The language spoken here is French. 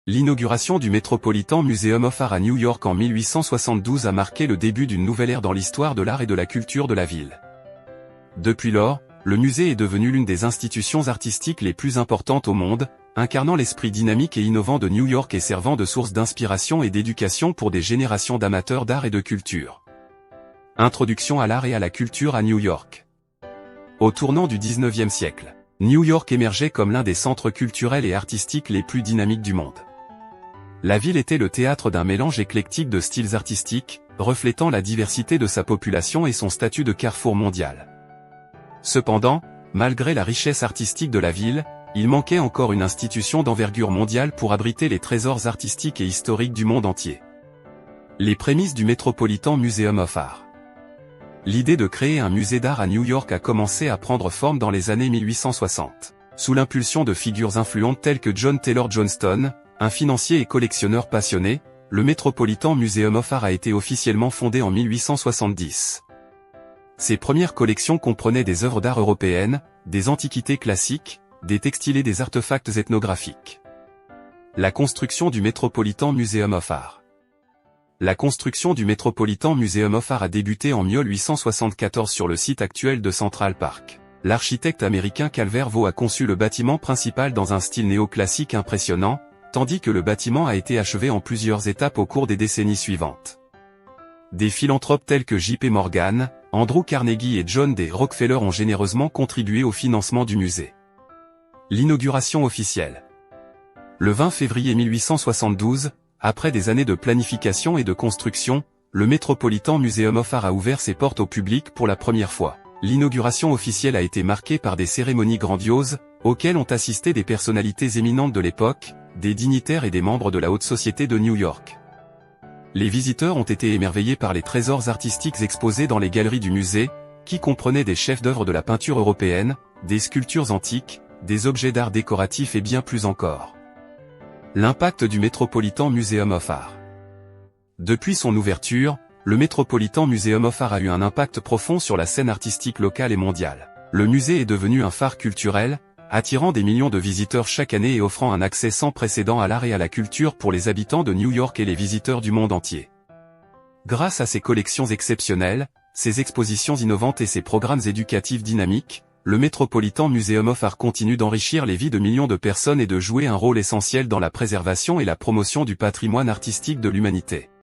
L'inauguration du Metropolitan Museum of Art à New York en 1872 a marqué le début d'une nouvelle ère dans l'histoire de l'art et de la culture de la ville. Depuis lors, le musée est devenu l'une des institutions artistiques les plus importantes au monde, incarnant l'esprit dynamique et innovant de New York et servant de source d'inspiration et d'éducation pour des générations d'amateurs d'art et de culture. Introduction à l'art et à la culture à New York. Au tournant du 19e siècle, New York émergeait comme l'un des centres culturels et artistiques les plus dynamiques du monde. La ville était le théâtre d'un mélange éclectique de styles artistiques, reflétant la diversité de sa population et son statut de carrefour mondial. Cependant, malgré la richesse artistique de la ville, il manquait encore une institution d'envergure mondiale pour abriter les trésors artistiques et historiques du monde entier. Les prémices du Metropolitan Museum of Art. L'idée de créer un musée d'art à New York a commencé à prendre forme dans les années 1860, sous l'impulsion de figures influentes telles que John Taylor Johnston, un financier et collectionneur passionné. Le Metropolitan Museum of Art a été officiellement fondé en 1870. Ses premières collections comprenaient des œuvres d'art européennes, des antiquités classiques, des textiles et des artefacts ethnographiques. La construction du Metropolitan Museum of Art. La construction du Metropolitan Museum of Art a débuté en 1874 sur le site actuel de Central Park. L'architecte américain Calvert Vaux a conçu le bâtiment principal dans un style néoclassique impressionnant, tandis que le bâtiment a été achevé en plusieurs étapes au cours des décennies suivantes. Des philanthropes tels que J.P. Morgan, Andrew Carnegie et John D. Rockefeller ont généreusement contribué au financement du musée. L'inauguration officielle. Le 20 février 1872, après des années de planification et de construction, le Metropolitan Museum of Art a ouvert ses portes au public pour la première fois. L'inauguration officielle a été marquée par des cérémonies grandioses, auxquelles ont assisté des personnalités éminentes de l'époque, des dignitaires et des membres de la haute société de New York. Les visiteurs ont été émerveillés par les trésors artistiques exposés dans les galeries du musée, qui comprenaient des chefs-d'œuvre de la peinture européenne, des sculptures antiques, des objets d'art décoratifs et bien plus encore. L'impact du Metropolitan Museum of Art. Depuis son ouverture, le Metropolitan Museum of Art a eu un impact profond sur la scène artistique locale et mondiale. Le musée est devenu un phare culturel, attirant des millions de visiteurs chaque année et offrant un accès sans précédent à l'art et à la culture pour les habitants de New York et les visiteurs du monde entier. Grâce à ses collections exceptionnelles, ses expositions innovantes et ses programmes éducatifs dynamiques, le Metropolitan Museum of Art continue d'enrichir les vies de millions de personnes et de jouer un rôle essentiel dans la préservation et la promotion du patrimoine artistique de l'humanité.